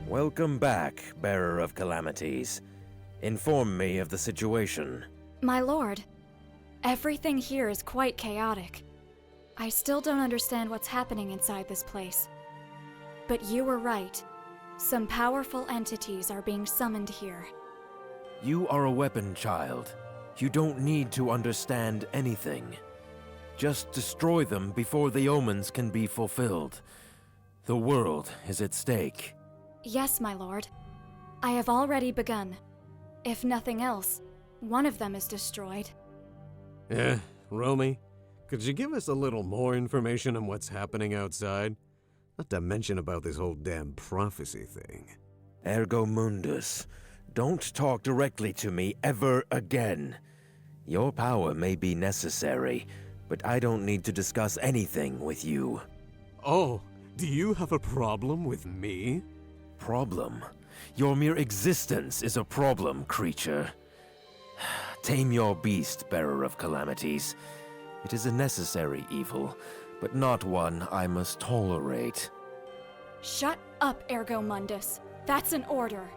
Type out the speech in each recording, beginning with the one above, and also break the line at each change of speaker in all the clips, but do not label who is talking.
Welcome back, Bearer of Calamities. Inform me of the situation.
My lord, everything here is quite chaotic. I still don't understand what's happening inside this place. But you were right. Some powerful entities are being summoned here.
You are a weapon child. You don't need to understand anything. Just destroy them before the omens can be fulfilled. The world is at stake.
Yes, my lord. I have already begun. If nothing else, one of them is destroyed.
Romy, could you give us a little more information on what's happening outside? Not to mention about this whole damn prophecy thing.
Ergo Mundus, don't talk directly to me ever again. Your power may be necessary, but I don't need to discuss anything with you.
Oh, do you have a problem with me?
Problem? Your mere existence is a problem, creature. Tame your beast, Bearer of Calamities. It is a necessary evil, but not one I must tolerate.
Shut up, Ergo Mundus. That's an order.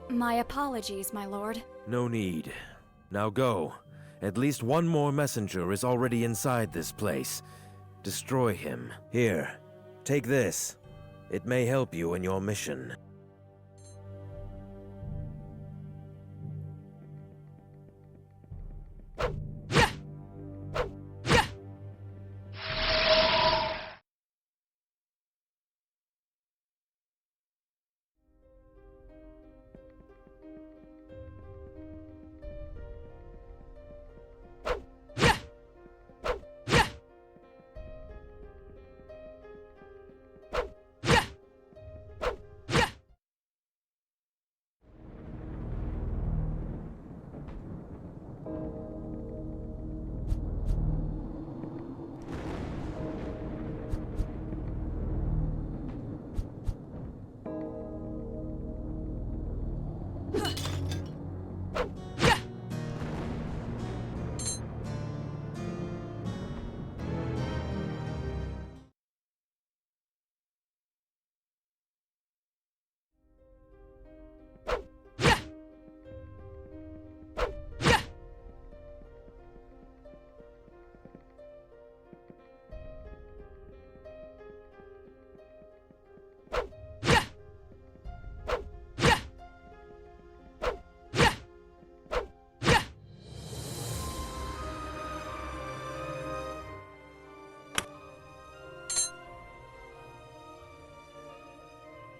My apologies, my lord.
No need. Now go. At least one more messenger is already inside this place. Destroy him. Here, take this. It may help you in your mission.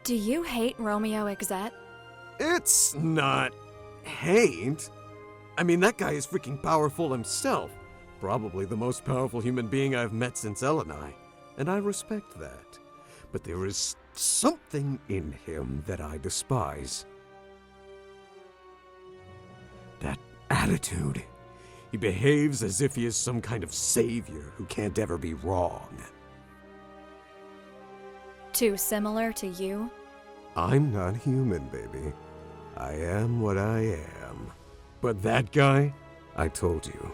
Do you hate Romeo Exet?
It's not hate. I mean, that guy is freaking powerful himself. Probably the most powerful human being I've met since Elenai, and I respect that. But there is something in him that I despise. That attitude. He behaves as if he is some kind of savior who can't ever be wrong.
Too similar to you?
I'm not human, baby. I am what I am. But that guy, I told you,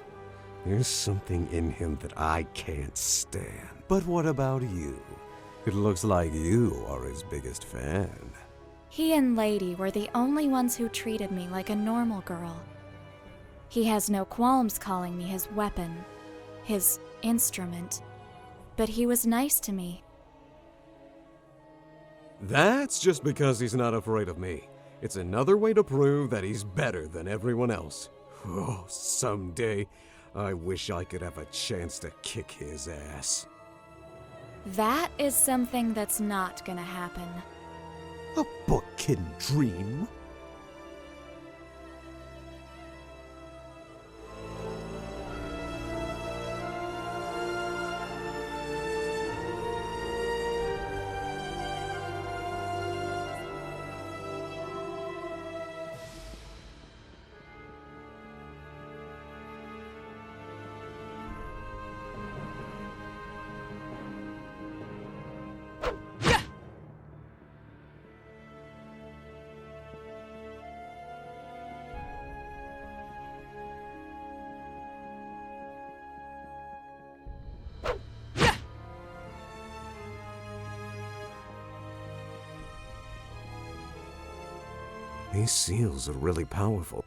there's something in him that I can't stand. But what about you? It looks like you are his biggest fan.
He and Lady were the only ones who treated me like a normal girl. He has no qualms calling me his weapon, his instrument. But he was nice to me.
That's just because he's not afraid of me. It's another way to prove that he's better than everyone else. Oh, someday, I wish I could have a chance to kick his ass.
That is something that's not gonna happen.
A book can dream. These seals are really powerful.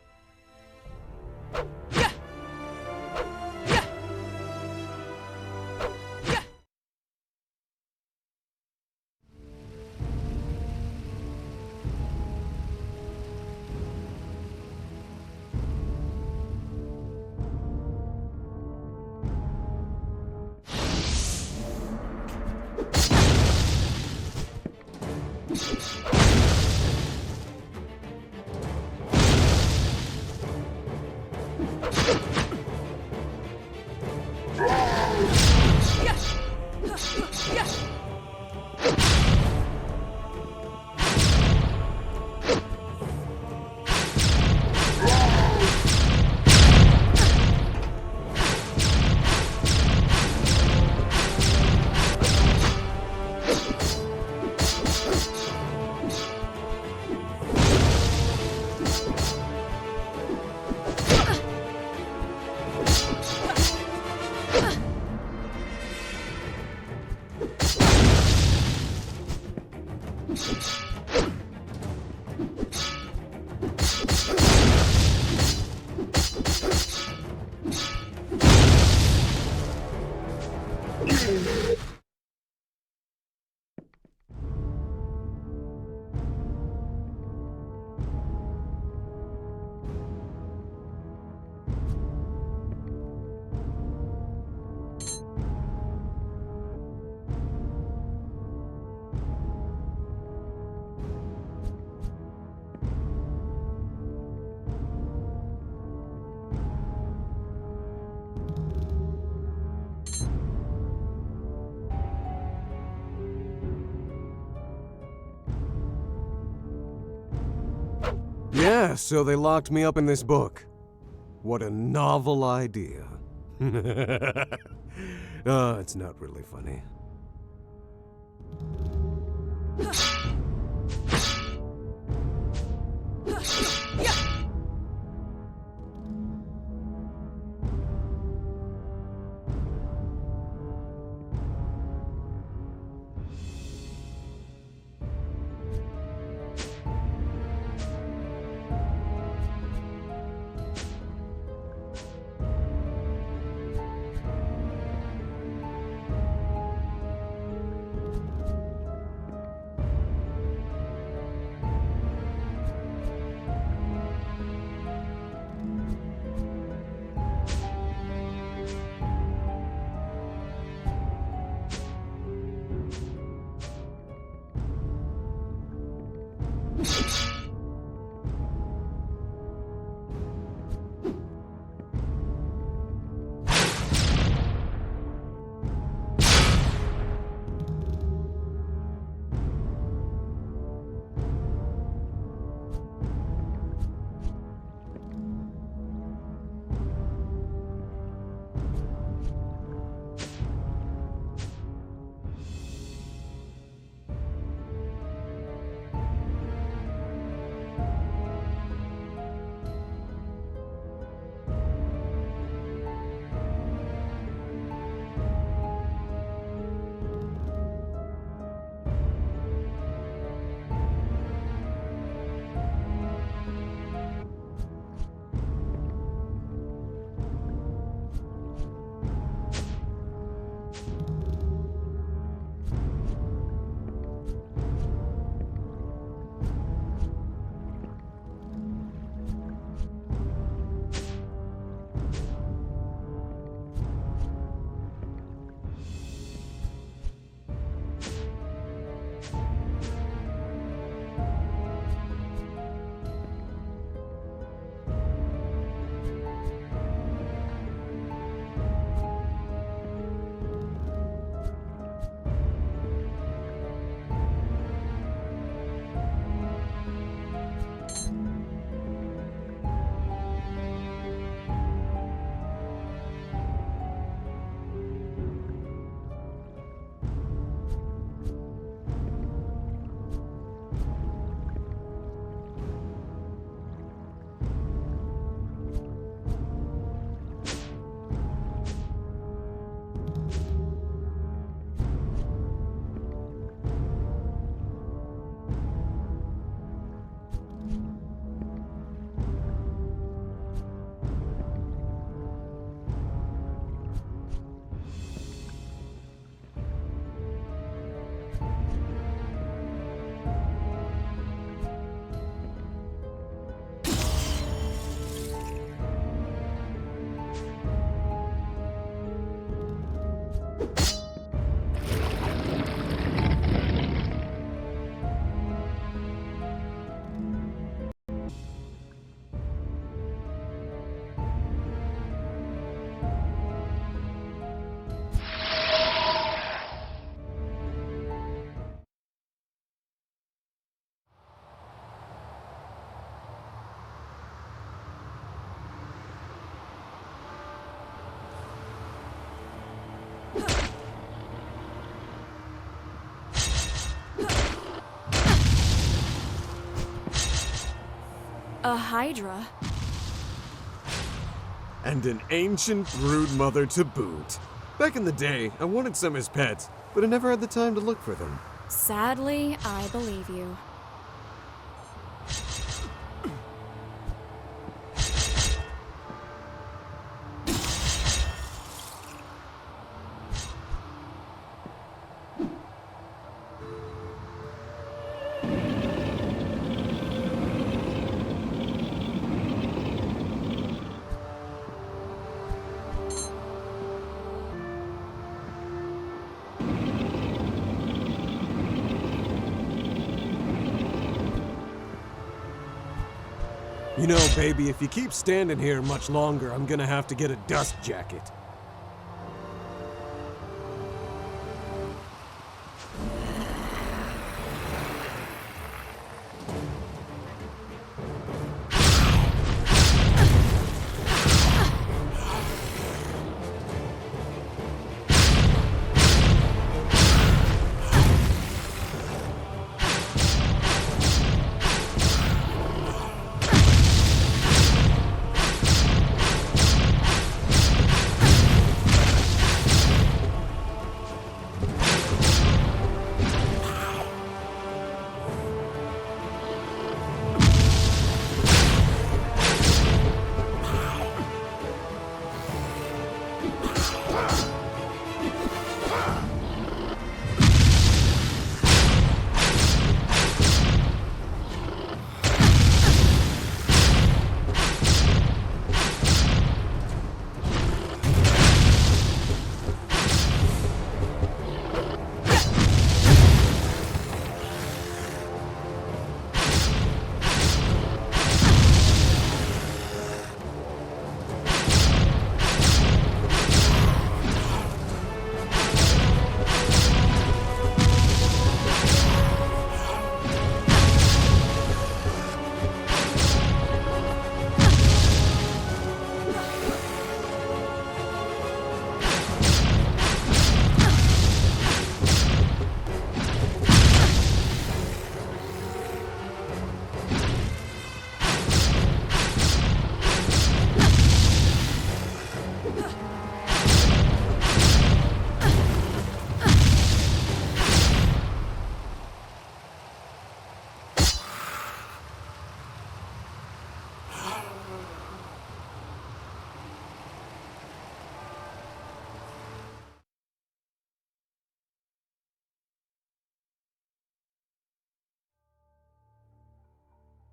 Yeah, so they locked me up in this book. What a novel idea. Oh, it's not really funny.
A hydra?
And an ancient brood mother to boot. Back in the day, I wanted some as pets, but I never had the time to look for them.
Sadly, I believe you.
You know, baby, if you keep standing here much longer, I'm gonna have to get a dust jacket.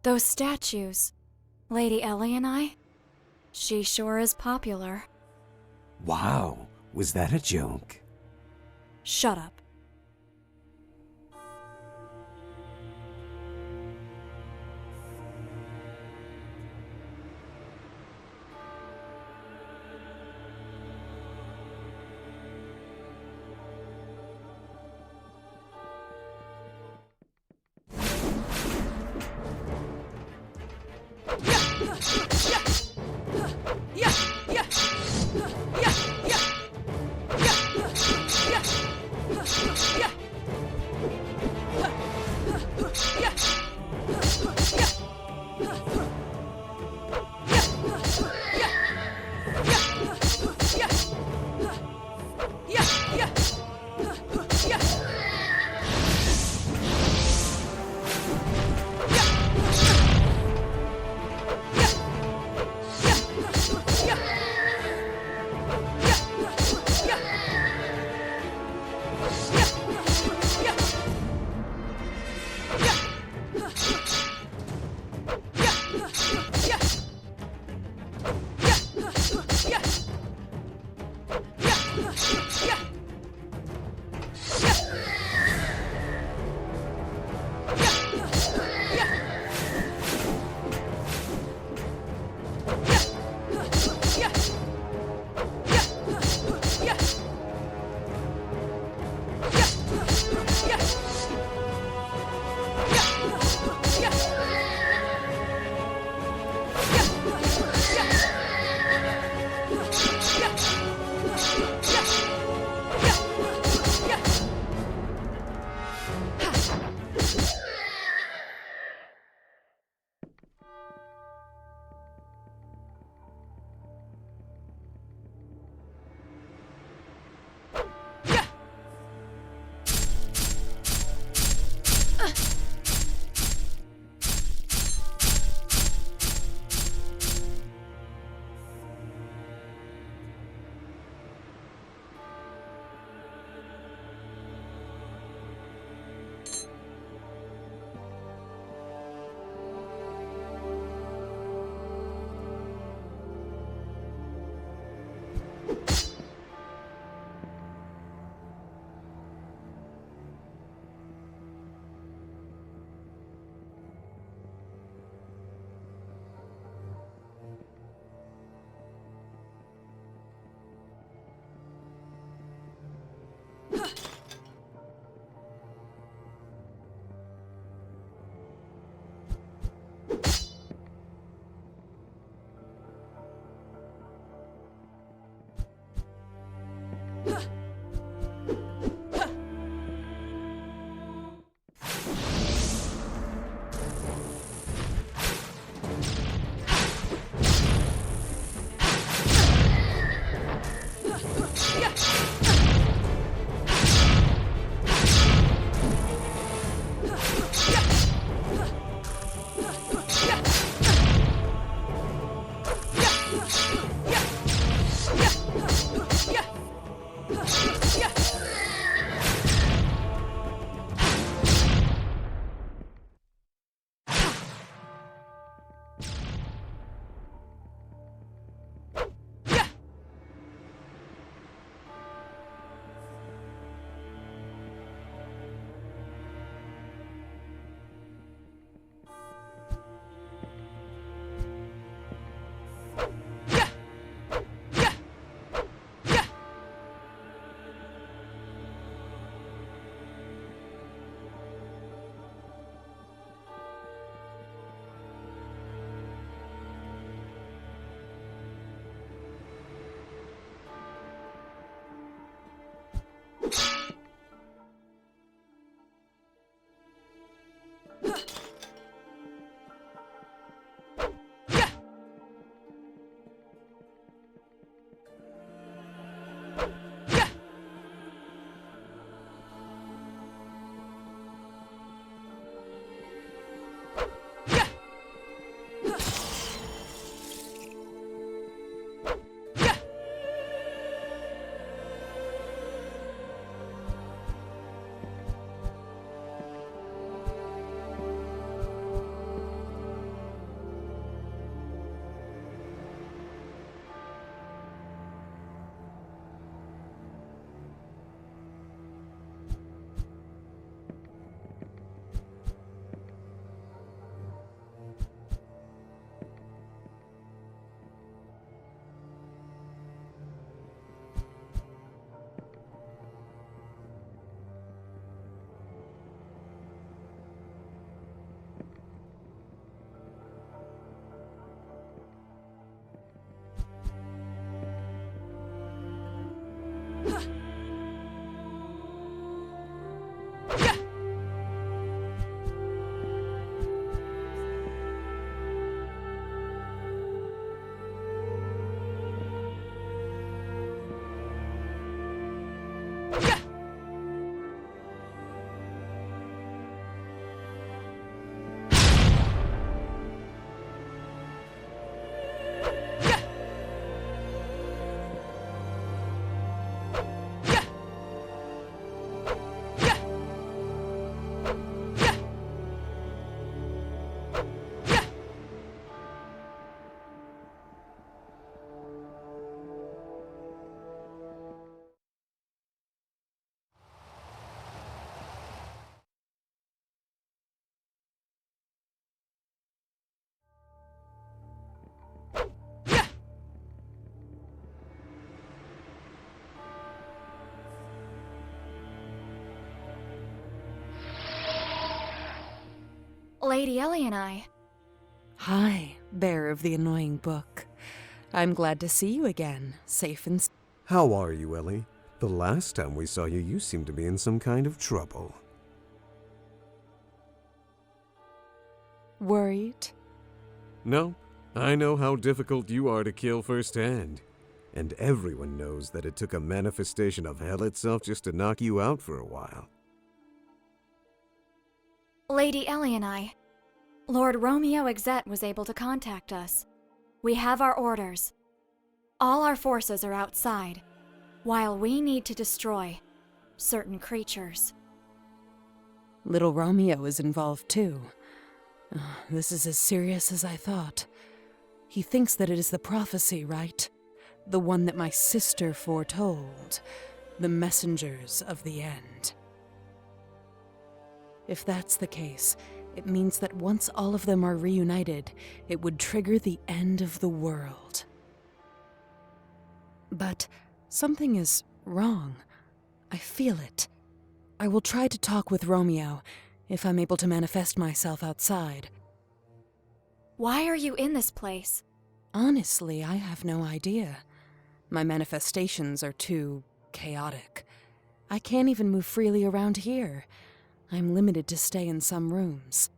Those statues. Lady Ellie and I? She sure is popular.
Wow, was that a joke?
Shut up. Lady Ellie and I.
Hi, bearer of the annoying book. I'm glad to see you again, safe and...
How are you, Ellie? The last time we saw you, you seemed to be in some kind of trouble.
Worried?
No, I know how difficult you are to kill firsthand. And everyone knows that it took a manifestation of hell itself just to knock you out for a while.
Lady Ellie and I. Lord Romeo Exet was able to contact us. We have our orders. All our forces are outside, while we need to destroy certain creatures.
Little Romeo is involved too. This is as serious as I thought. He thinks that it is the prophecy, right? The one that my sister foretold. The messengers of the end. If that's the case, it means that once all of them are reunited, it would trigger the end of the world. But something is wrong. I feel it. I will try to talk with Romeo, if I'm able to manifest myself outside.
Why are you in this place?
Honestly, I have no idea. My manifestations are too chaotic. I can't even move freely around here. I'm limited to stay in some rooms.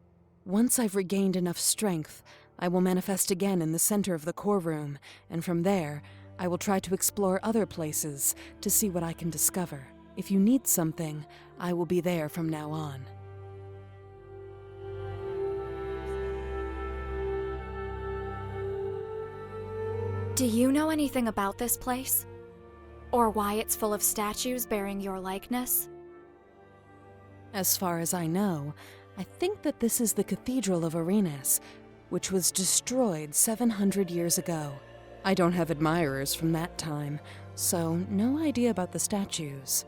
Once I've regained enough strength, I will manifest again in the center of the core room, and from there, I will try to explore other places to see what I can discover. If you need something, I will be there from now on.
Do you know anything about this place? Or why it's full of statues bearing your likeness?
As far as I know, I think that this is the Cathedral of Arenas, which was destroyed 700 years ago. I don't have admirers from that time, so no idea about the statues.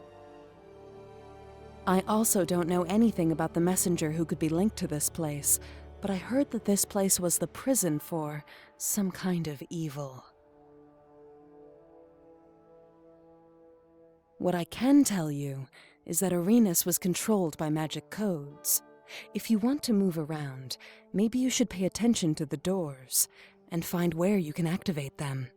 I also don't know anything about the messenger who could be linked to this place, but I heard that this place was the prison for some kind of evil. What I can tell you is that Arenas was controlled by magic codes. If you want to move around, maybe you should pay attention to the doors and find where you can activate them.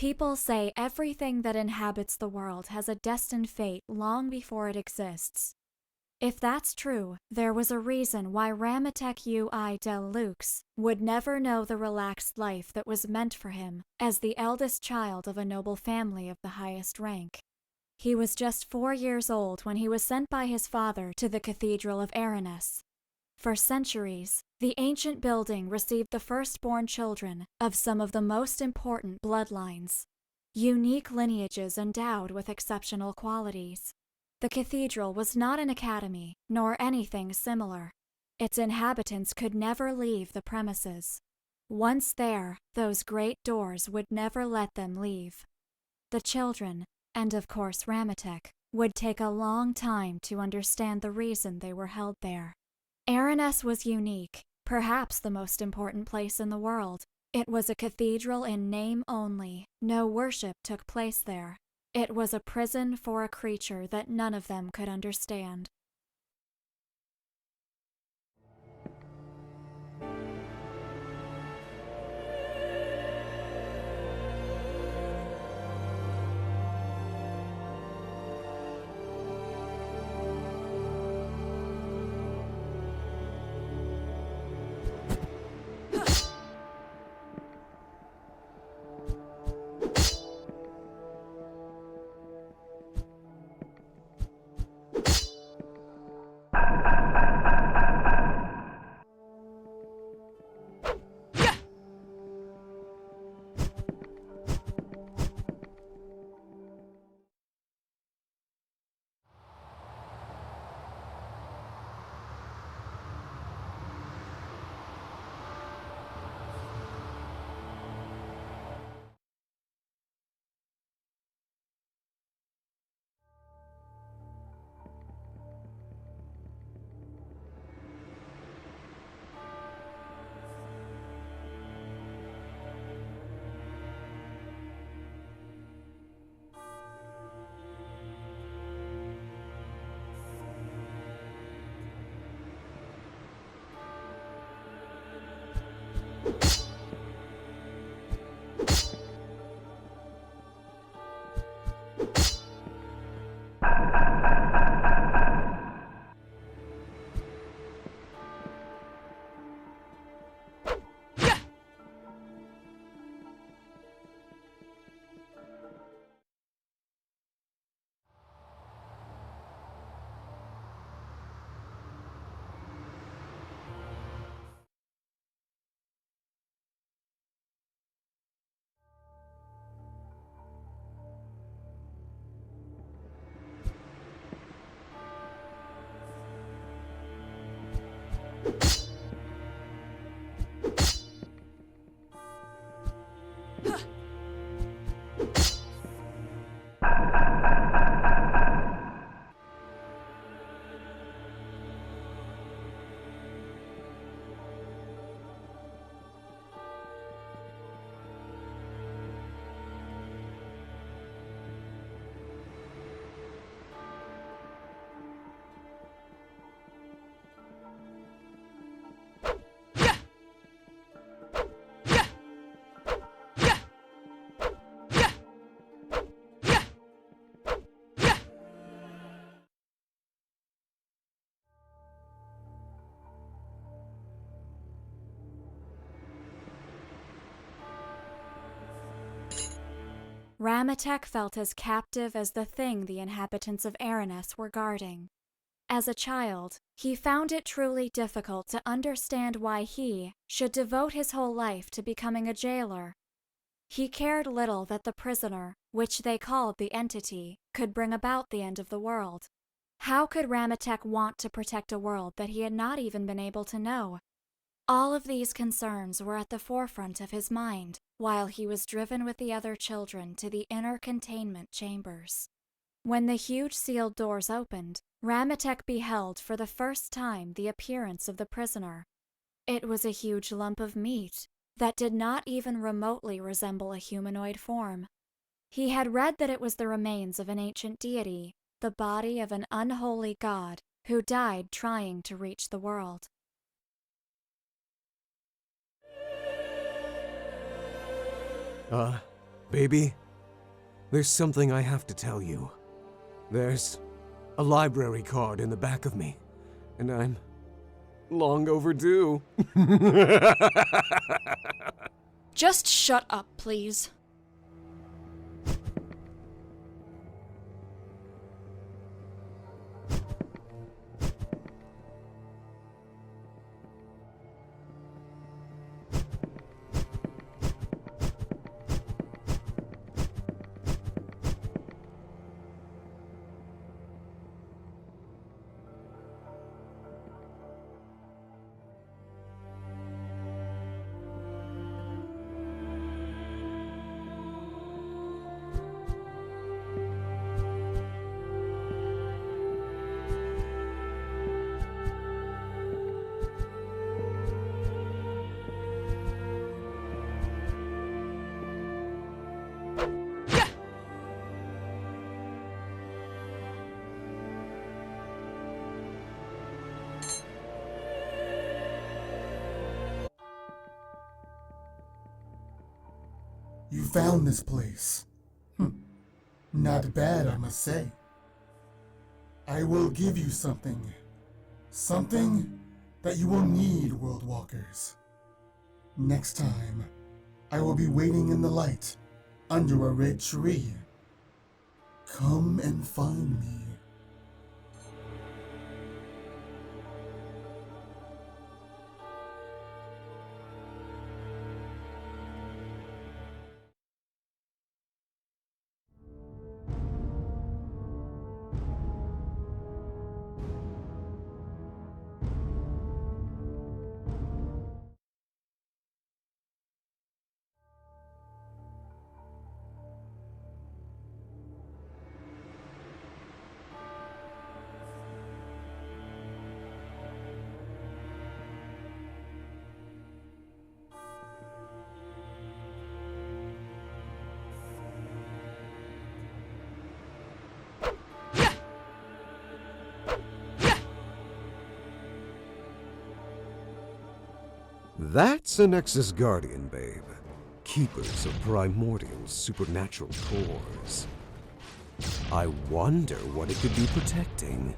People say everything that inhabits the world has a destined fate long before it exists. If that's true, there was a reason why Ramatek Ui Del Lux would never know the relaxed life that was meant for him as the eldest child of a noble family of the highest rank. He was just 4 years old when he was sent by his father to the Cathedral of Aranes. For centuries, the ancient building received the firstborn children of some of the most important bloodlines, unique lineages endowed with exceptional qualities. The cathedral was not an academy, nor anything similar. Its inhabitants could never leave the premises. Once there, those great doors would never let them leave. The children, and of course Ramatek, would take a long time to understand the reason they were held there. Aranes was unique, perhaps the most important place in the world. It was a cathedral in name only. No worship took place there. It was a prison for a creature that none of them could understand. Ramatek felt as captive as the thing the inhabitants of Aranes were guarding. As a child, he found it truly difficult to understand why he should devote his whole life to becoming a jailer. He cared little that the prisoner, which they called the entity, could bring about the end of the world. How could Ramatek want to protect a world that he had not even been able to know? All of these concerns were at the forefront of his mind while he was driven with the other children to the inner containment chambers. When the huge sealed doors opened, Ramatek beheld for the first time the appearance of the prisoner. It was a huge lump of meat that did not even remotely resemble a humanoid form. He had read that it was the remains of an ancient deity, the body of an unholy god who died trying to reach the world.
Baby, there's something I have to tell you. There's a library card in the back of me, and I'm long overdue.
Just shut up, please.
You found this place. Not bad, I must say. I will give you something. Something that you will need, World Walkers. Next time, I will be waiting in the light, under a red tree. Come and find me.
That's a Nexus Guardian, babe. Keepers of primordial supernatural cores. I wonder what it could be protecting.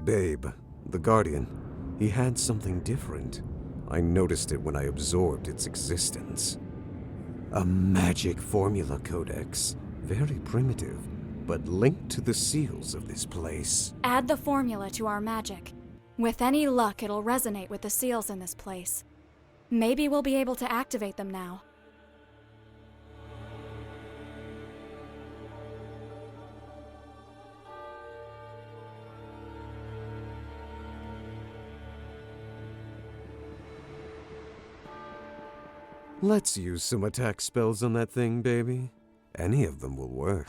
Babe, the Guardian, he had something different. I noticed it when I absorbed its existence. A magic formula codex. Very primitive, but linked to the seals of this place.
Add the formula to our magic. With any luck, it'll resonate with the seals in this place. Maybe we'll be able to activate them now.
Let's use some attack spells on that thing, baby. Any of them will work.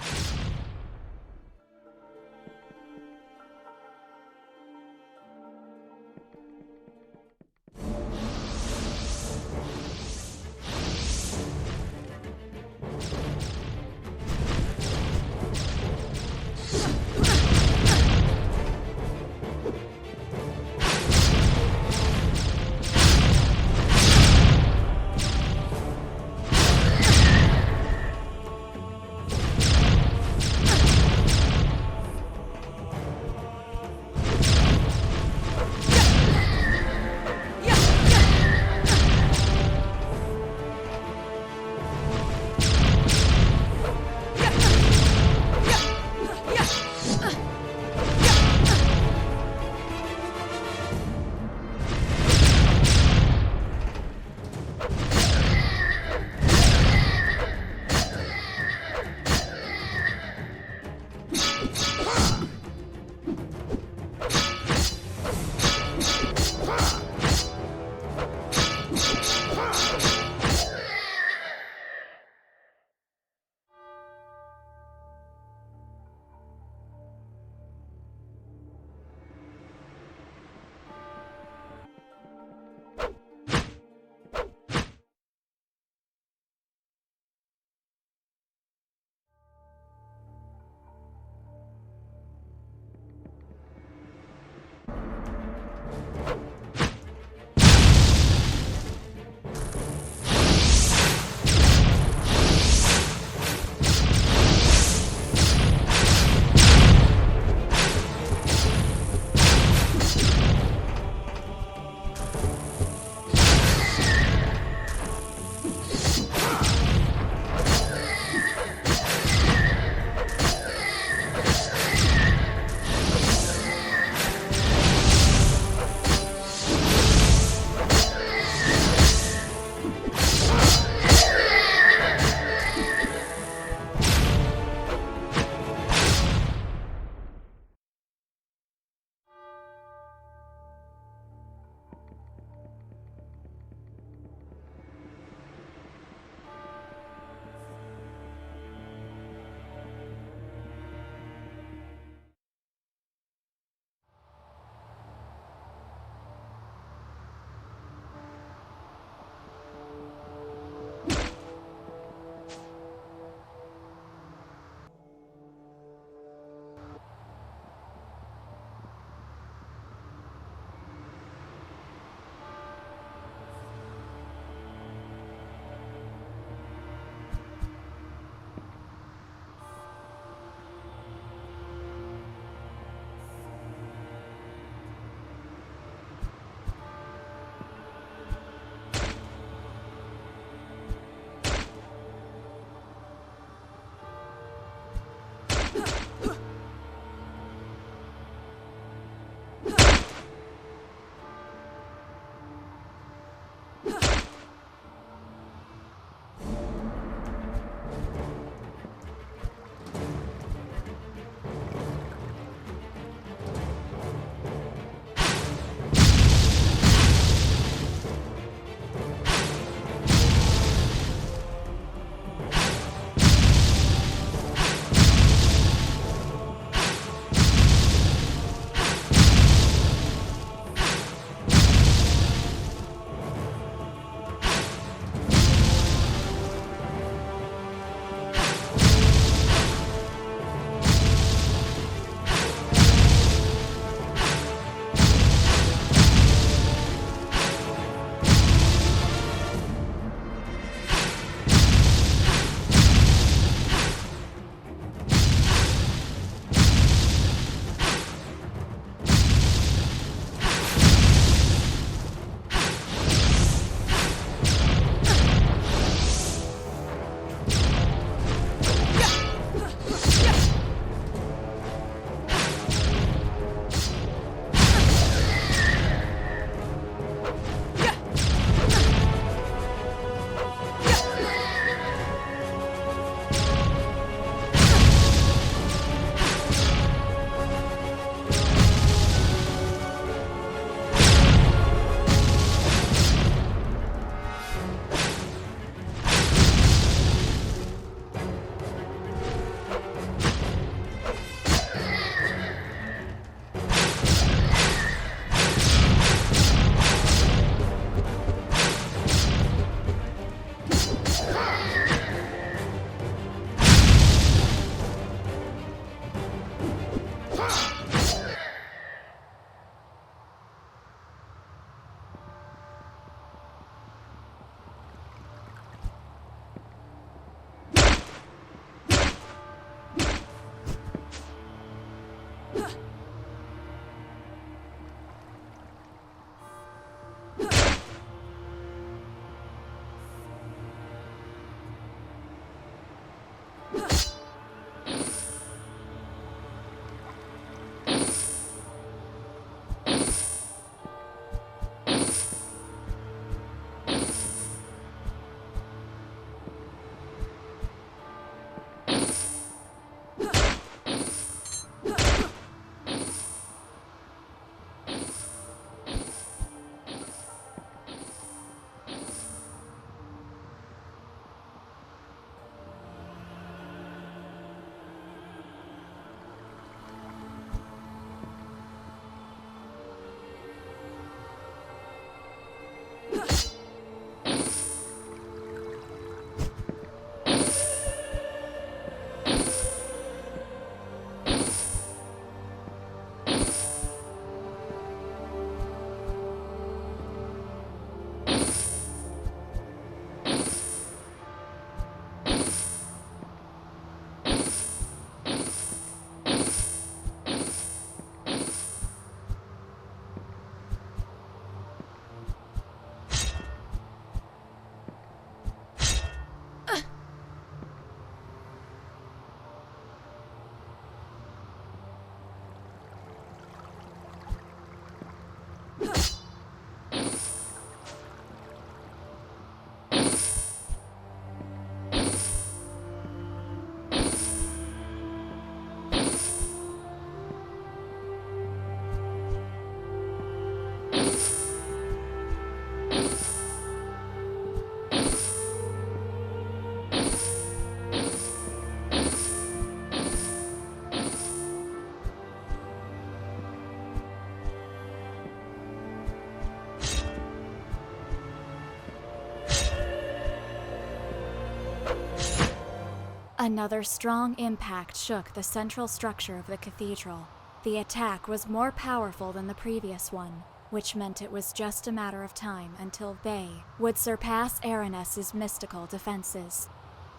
Another strong impact shook the central structure of the cathedral. The attack was more powerful than the previous one, which meant it was just a matter of time until they would surpass Aranes's mystical defenses.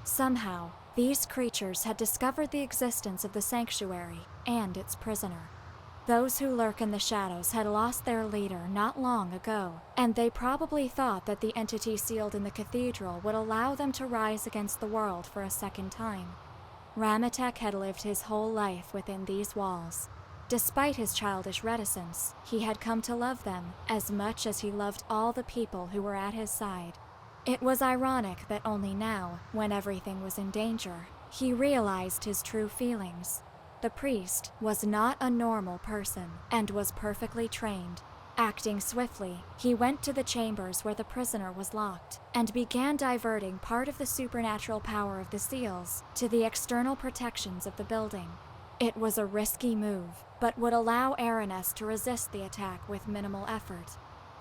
Somehow, these creatures had discovered the existence of the sanctuary and its prisoner. Those who lurk in the shadows had lost their leader not long ago, and they probably thought that the entity sealed in the cathedral would allow them to rise against the world for a second time. Ramatek had lived his whole life within these walls. Despite his childish reticence, he had come to love them as much as he loved all the people who were at his side. It was ironic that only now, when everything was in danger, he realized his true feelings. The priest was not a normal person and was perfectly trained. Acting swiftly, he went to the chambers where the prisoner was locked and began diverting part of the supernatural power of the seals to the external protections of the building. It was a risky move, but would allow Aranes to resist the attack with minimal effort.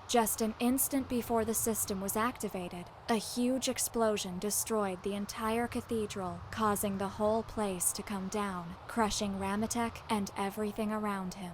Just an instant before the system was activated, a huge explosion destroyed the entire cathedral, causing the whole place to come down, crushing Ramatek and everything around him.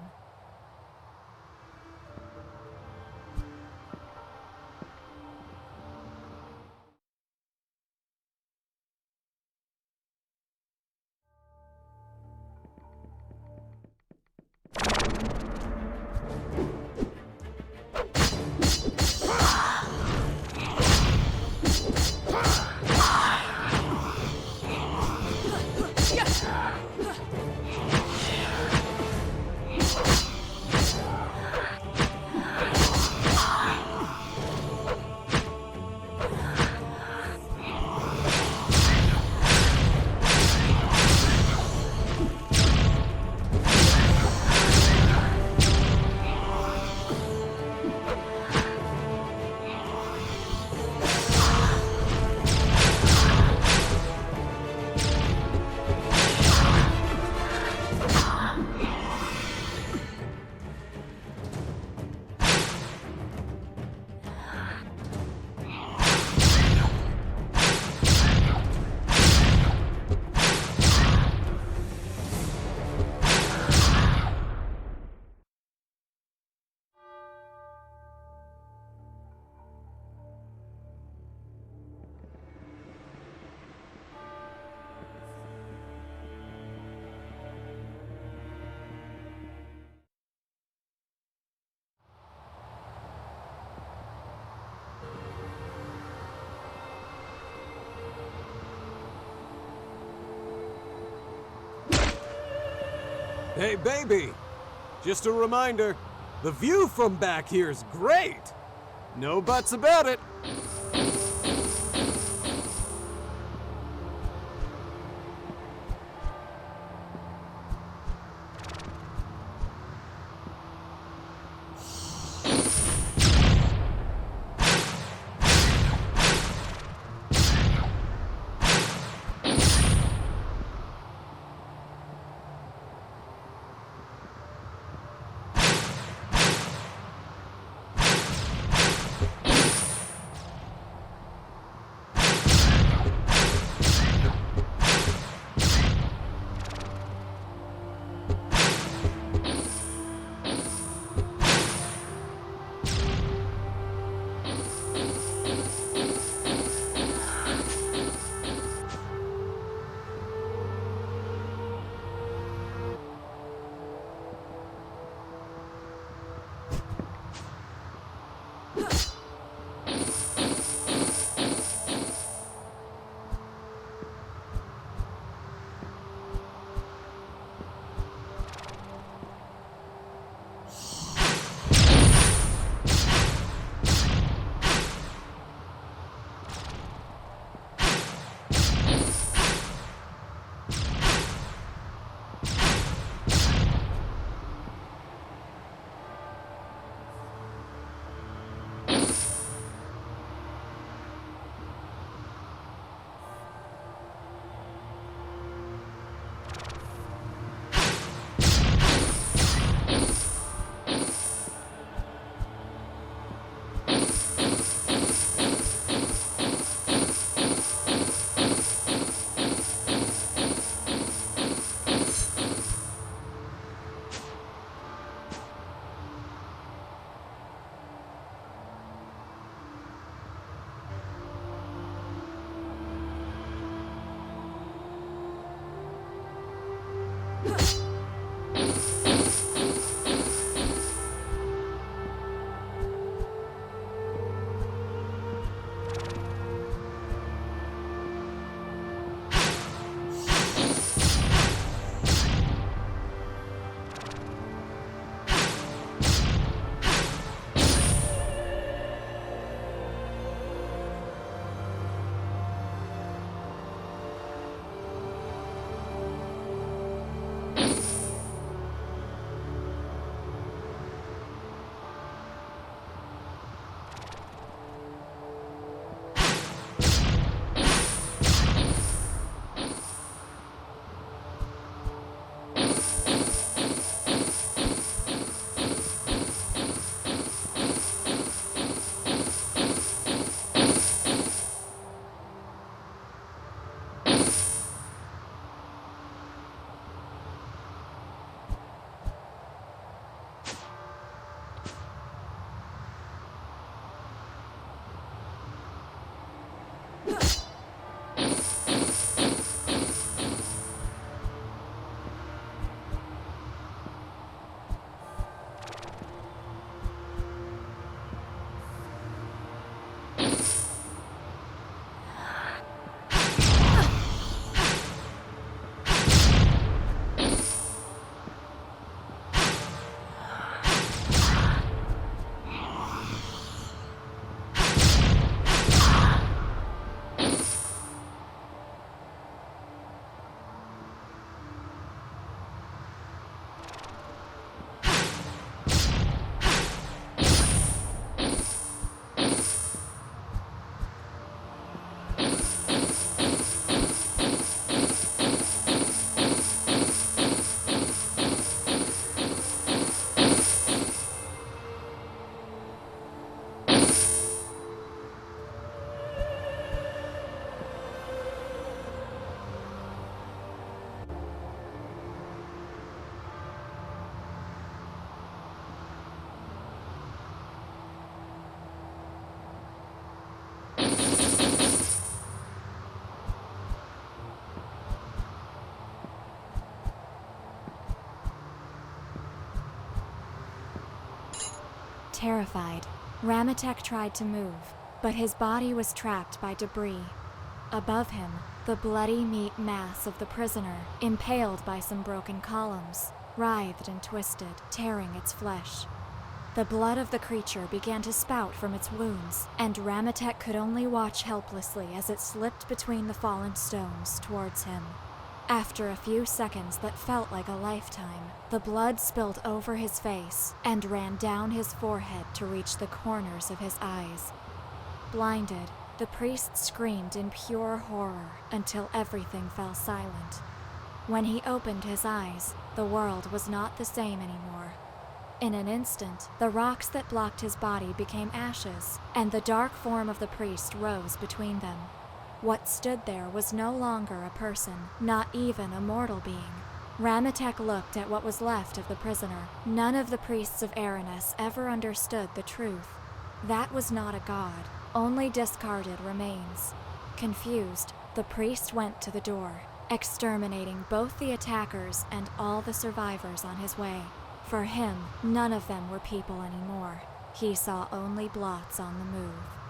Hey, baby! Just a reminder, the view from back here's great! No buts about it!
Terrified, Ramatek tried to move, but his body was trapped by debris. Above him, the bloody meat mass of the prisoner, impaled by some broken columns, writhed and twisted, tearing its flesh. The blood of the creature began to spout from its wounds, and Ramatek could only watch helplessly as it slipped between the fallen stones towards him. After a few seconds that felt like a lifetime, the blood spilled over his face and ran down his forehead to reach the corners of his eyes. Blinded, the priest screamed in pure horror until everything fell silent. When he opened his eyes, the world was not the same anymore. In an instant, the rocks that blocked his body became ashes, and the dark form of the priest rose between them. What stood there was no longer a person, not even a mortal being. Ramatek looked at what was left of the prisoner. None of the priests of Aranis ever understood the truth. That was not a god, only discarded remains. Confused, the priest went to the door, exterminating both the attackers and all the survivors on his way. For him, none of them were people anymore. He saw only blots on the move.